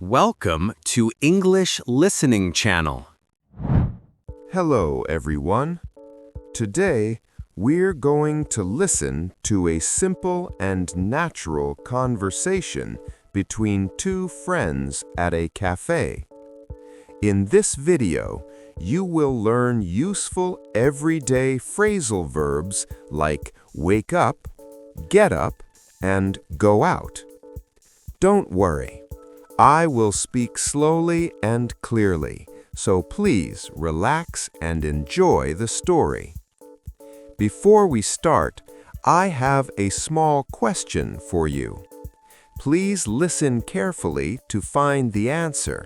Welcome to English Listening Channel. Hello, everyone. Today, we're going to listen to a simple and natural conversation between two friends at a café. In this video, you will learn useful everyday phrasal verbs like wake up, get up, and go out. Don't worry. I will speak slowly and clearly, so please relax and enjoy the story. Before we start, I have a small question for you. Please listen carefully to find the answer.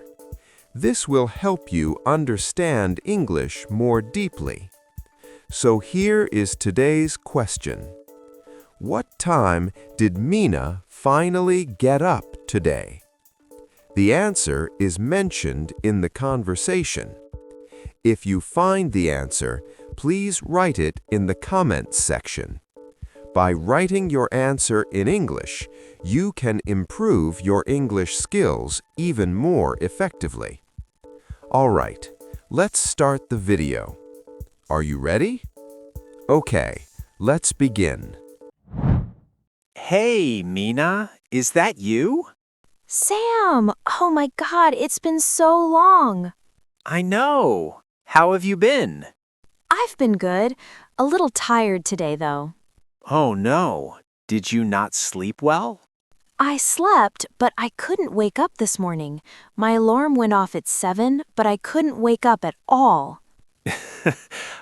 This will help you understand English more deeply. So here is today's question. What time did Mina finally get up today? The answer is mentioned in the conversation. If you find the answer, please write it in the comments section. By writing your answer in English, you can improve your English skills even more effectively. All right, let's start the video. Are you ready? Okay, let's begin. Hey, Mina, is that you? Sam! Oh my God, it's been so long. I know. How have you been? I've been good. A little tired today, though. Oh no. Did you not sleep well? I slept, but I couldn't wake up this morning. My alarm went off at 7, but I couldn't wake up at all.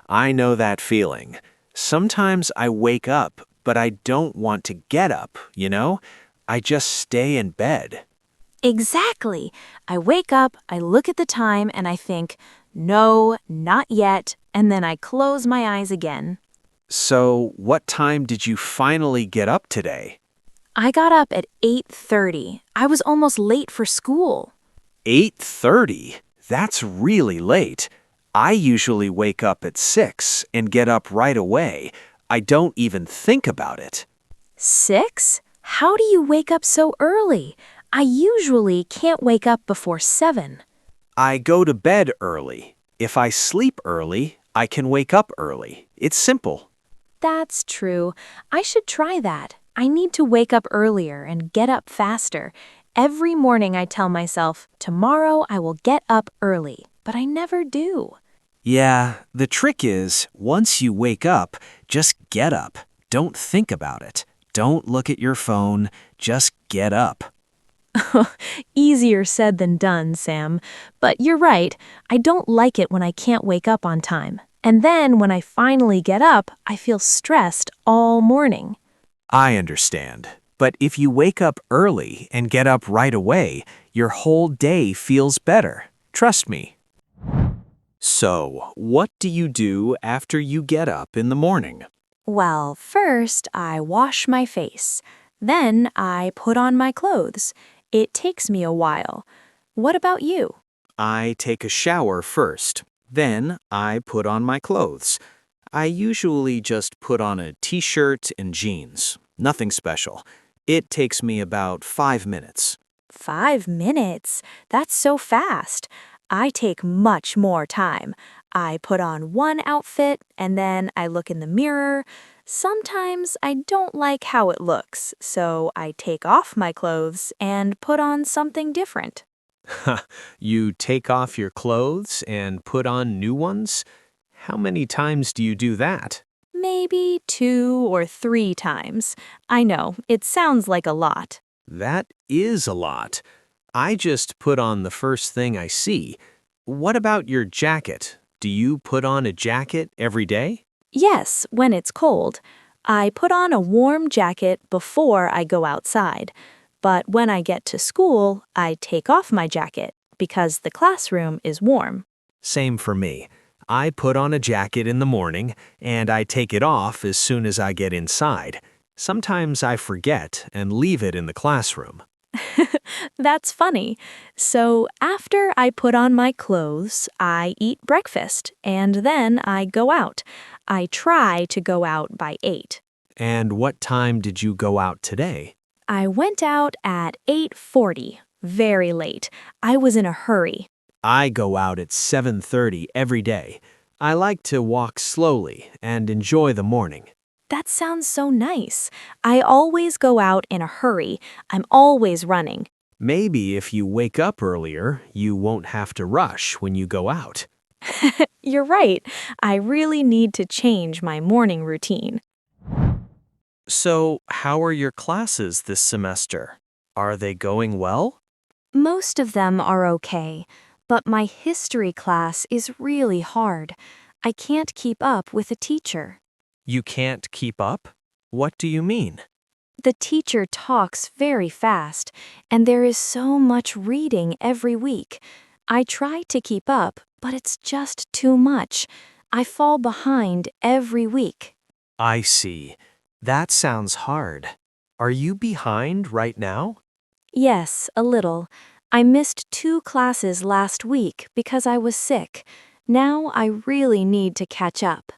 I know that feeling. Sometimes I wake up, but I don't want to get up, you know? I just stay in bed. Exactly. I wake up, I look at the time, and I think, no, not yet, and then I close my eyes again. So, what time did you finally get up today? I got up at 8:30. I was almost late for school. 8:30? That's really late. I usually wake up at 6 and get up right away. I don't even think about it. 6? How do you wake up so early? I usually can't wake up before 7. I go to bed early. If I sleep early, I can wake up early. It's simple. That's true. I should try that. I need to wake up earlier and get up faster. Every morning I tell myself, tomorrow I will get up early, but I never do. Yeah, the trick is, once you wake up, just get up. Don't think about it. Don't look at your phone. Just get up. Easier said than done, Sam. But you're right. I don't like it when I can't wake up on time. And then when I finally get up, I feel stressed all morning. I understand. But if you wake up early and get up right away, your whole day feels better. Trust me. So, what do you do after you get up in the morning? Well, first I wash my face. Then I put on my clothes. It takes me a while. What about you? I take a shower first. Then I put on my clothes. I usually just put on a t-shirt and jeans. Nothing special. It takes me about 5 minutes. 5 minutes? That's so fast. I take much more time. I put on one outfit and then I look in the mirror. Sometimes I don't like how it looks, so I take off my clothes and put on something different. You take off your clothes and put on new ones? How many times do you do that? Maybe 2 or 3 times. I know, it sounds like a lot. That is a lot. I just put on the first thing I see. What about your jacket? Do you put on a jacket every day? Yes, when it's cold. I put on a warm jacket before I go outside. But when I get to school, I take off my jacket because the classroom is warm. Same for me. I put on a jacket in the morning and I take it off as soon as I get inside. Sometimes I forget and leave it in the classroom. That's funny. So after I put on my clothes, I eat breakfast and then I go out. I try to go out by 8. And what time did you go out today? I went out at 8:40, very late. I was in a hurry. I go out at 7:30 every day. I like to walk slowly and enjoy the morning. That sounds so nice. I always go out in a hurry. I'm always running. Maybe if you wake up earlier, you won't have to rush when you go out. You're right. I really need to change my morning routine. So, how are your classes this semester? Are they going well? Most of them are okay, but my history class is really hard. I can't keep up with the teacher. You can't keep up? What do you mean? The teacher talks very fast, and there is so much reading every week. I try to keep up, but it's just too much. I fall behind every week. I see. That sounds hard. Are you behind right now? Yes, a little. I missed 2 classes last week because I was sick. Now I really need to catch up.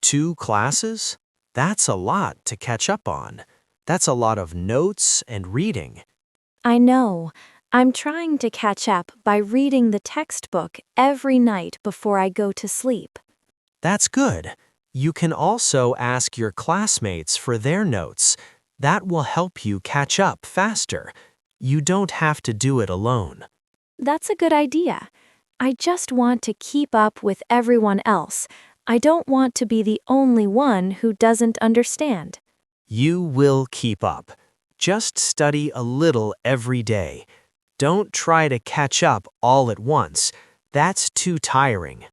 2 classes? That's a lot to catch up on. That's a lot of notes and reading. I know. I'm trying to catch up by reading the textbook every night before I go to sleep. That's good. You can also ask your classmates for their notes. That will help you catch up faster. You don't have to do it alone. That's a good idea. I just want to keep up with everyone else. I don't want to be the only one who doesn't understand. You will keep up. Just study a little every day. Don't try to catch up all at once. That's too tiring.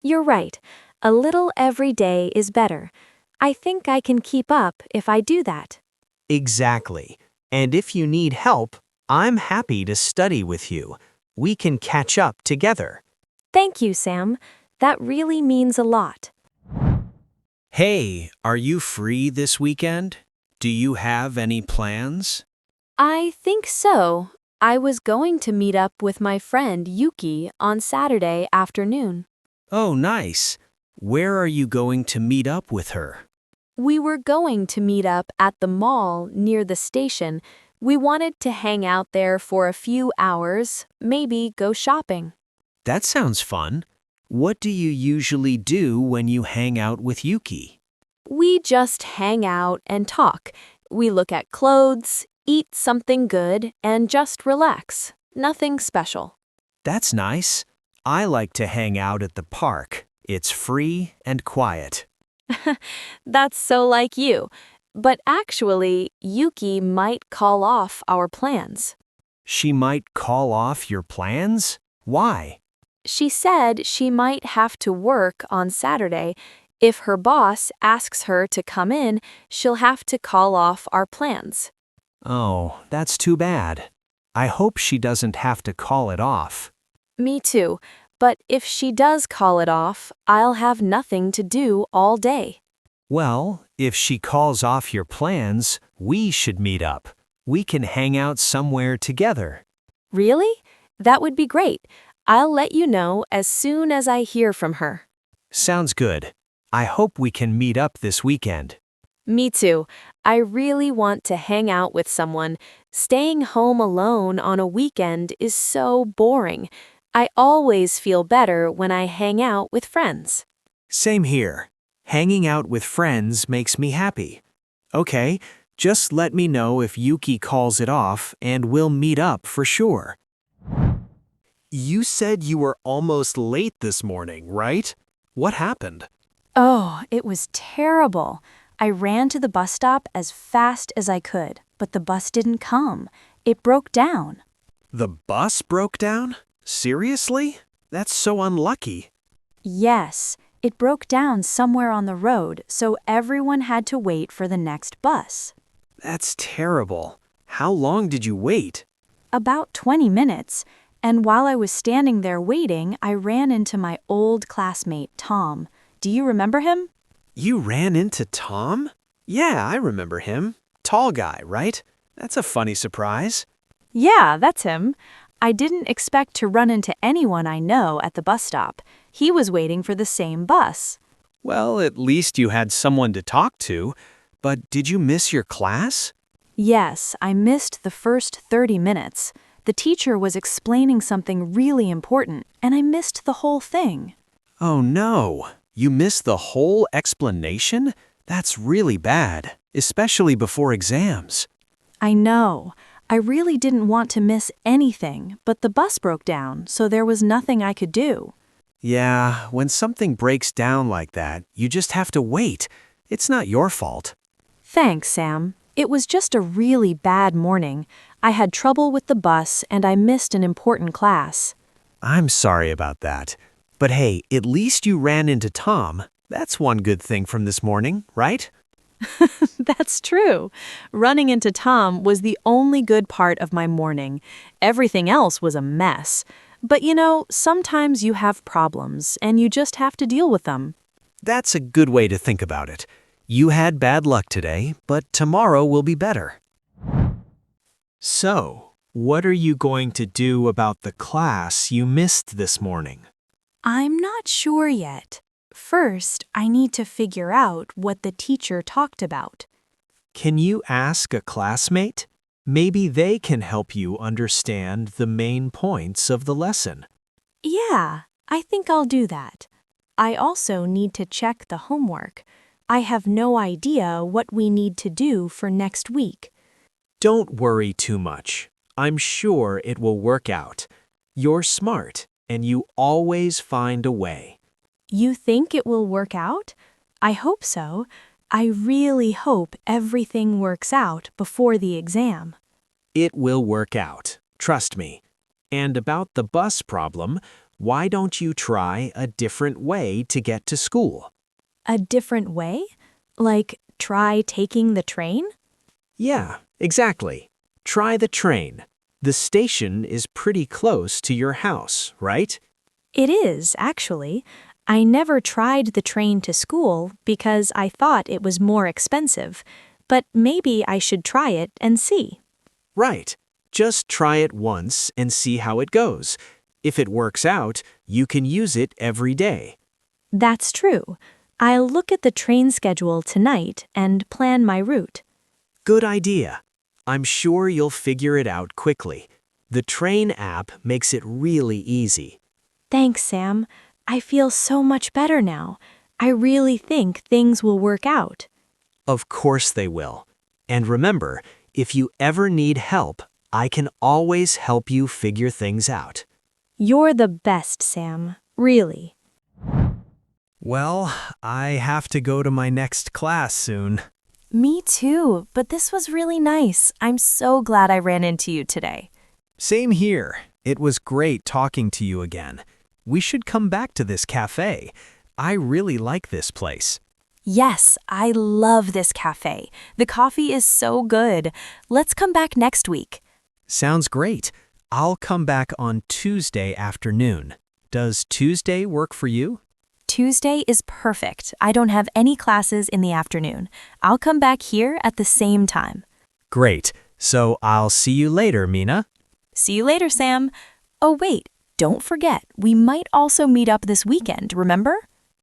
You're right. A little every day is better. I think I can keep up if I do that. Exactly. And if you need help, I'm happy to study with you. We can catch up together. Thank you, Sam. That really means a lot. Hey, are you free this weekend? Do you have any plans? I think so. I was going to meet up with my friend Yuki on Saturday afternoon. Oh, nice. Where are you going to meet up with her? We were going to meet up at the mall near the station. We wanted to hang out there for a few hours, maybe go shopping. That sounds fun. What do you usually do when you hang out with Yuki? We just hang out and talk. We look at clothes, eat something good, and just relax. Nothing special. That's nice. I like to hang out at the park. It's free and quiet. That's so like you. But actually, Yuki might call off our plans. She might call off your plans? Why? She said she might have to work on Saturday. If her boss asks her to come in, she'll have to call off our plans. Oh, that's too bad. I hope she doesn't have to call it off. Me too. But if she does call it off, I'll have nothing to do all day. Well, if she calls off your plans, we should meet up. We can hang out somewhere together. Really? That would be great. I'll let you know as soon as I hear from her. Sounds good. I hope we can meet up this weekend. Me too. I really want to hang out with someone. Staying home alone on a weekend is so boring. I always feel better when I hang out with friends. Same here. Hanging out with friends makes me happy. Okay, just let me know if Yuki calls it off and we'll meet up for sure. You said you were almost late this morning, right? What happened? Oh, it was terrible. I ran to the bus stop as fast as I could, but the bus didn't come. It broke down. The bus broke down? Seriously? That's so unlucky. Yes, it broke down somewhere on the road, so everyone had to wait for the next bus. That's terrible. How long did you wait? About 20 minutes, and while I was standing there waiting, I ran into my old classmate, Tom. Do you remember him? You ran into Tom? Yeah, I remember him. Tall guy, right? That's a funny surprise. Yeah, that's him. I didn't expect to run into anyone I know at the bus stop. He was waiting for the same bus. Well, at least you had someone to talk to. But did you miss your class? Yes, I missed the first 30 minutes. The teacher was explaining something really important, and I missed the whole thing. Oh no, you missed the whole explanation? That's really bad, especially before exams. I know. I really didn't want to miss anything, but the bus broke down, so there was nothing I could do. Yeah, when something breaks down like that, you just have to wait. It's not your fault. Thanks, Sam. It was just a really bad morning. I had trouble with the bus, and I missed an important class. I'm sorry about that. But hey, at least you ran into Tom. That's one good thing from this morning, right? That's true. Running into Tom was the only good part of my morning. Everything else was a mess. But sometimes you have problems, and you just have to deal with them. That's a good way to think about it. You had bad luck today, but tomorrow will be better. So, what are you going to do about the class you missed this morning? I'm not sure yet. First, I need to figure out what the teacher talked about. Can you ask a classmate? Maybe they can help you understand the main points of the lesson. Yeah, I think I'll do that. I also need to check the homework. I have no idea what we need to do for next week. Don't worry too much. I'm sure it will work out. You're smart, and you always find a way. You think it will work out? I hope so. I really hope everything works out before the exam. It will work out, trust me. And about the bus problem, why don't you try a different way to get to school? A different way? Like, try taking the train? Yeah, exactly. Try the train. The station is pretty close to your house, right? It is, actually. I never tried the train to school because I thought it was more expensive, but maybe I should try it and see. Right. Just try it once and see how it goes. If it works out, you can use it every day. That's true. I'll look at the train schedule tonight and plan my route. Good idea. I'm sure you'll figure it out quickly. The train app makes it really easy. Thanks, Sam. I feel so much better now. I really think things will work out. Of course they will. And remember, if you ever need help, I can always help you figure things out. You're the best, Sam. Really. Well, I have to go to my next class soon. Me too, but this was really nice. I'm so glad I ran into you today. Same here. It was great talking to you again. We should come back to this cafe. I really like this place. Yes, I love this cafe. The coffee is so good. Let's come back next week. Sounds great. I'll come back on Tuesday afternoon. Does Tuesday work for you? Tuesday is perfect. I don't have any classes in the afternoon. I'll come back here at the same time. Great. So I'll see you later, Mina. See you later, Sam. Oh, wait. Don't forget, we might also meet up this weekend, remember?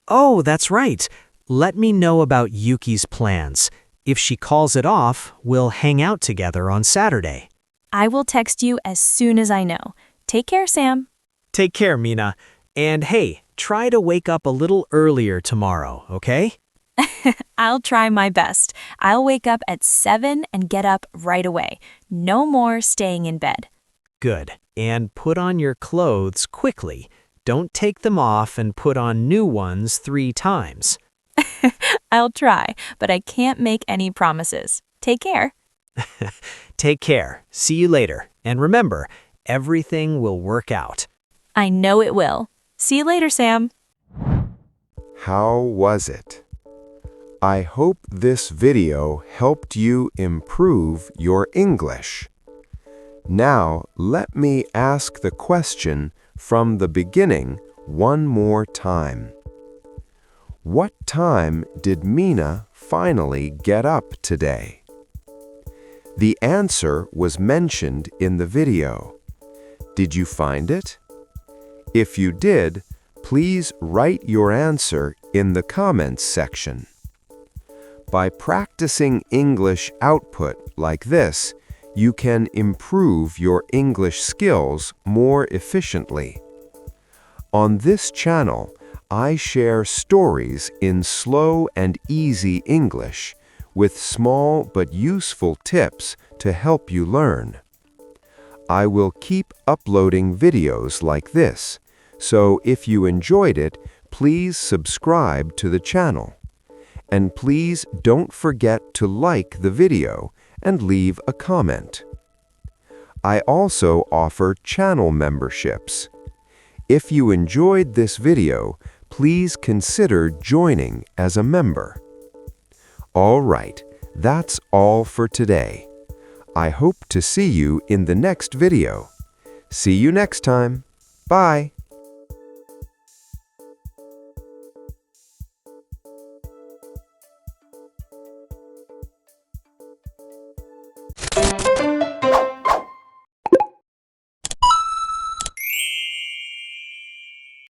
Oh, that's right. Let me know about Yuki's plans. If she calls it off, we'll hang out together on Saturday. I will text you as soon as I know. Take care, Sam. Take care, Mina. And hey, try to wake up a little earlier tomorrow, okay? I'll try my best. I'll wake up at 7 and get up right away. No more staying in bed. Good. And put on your clothes quickly. Don't take them off and put on new ones 3 times. I'll try, but I can't make any promises. Take care. Take care. See you later. And remember, everything will work out. I know it will. See you later, Sam. How was it? I hope this video helped you improve your English. Now, let me ask the question from the beginning one more time. What time did Mina finally get up today? The answer was mentioned in the video. Did you find it? If you did, please write your answer in the comments section. By practicing English output like this, you can improve your English skills more efficiently. On this channel, I share stories in slow and easy English with small but useful tips to help you learn. I will keep uploading videos like this, so if you enjoyed it, please subscribe to the channel. And please don't forget to like the video and leave a comment. I also offer channel memberships. If you enjoyed this video, please consider joining as a member. All right, that's all for today. I hope to see you in the next video. See you next time. Bye.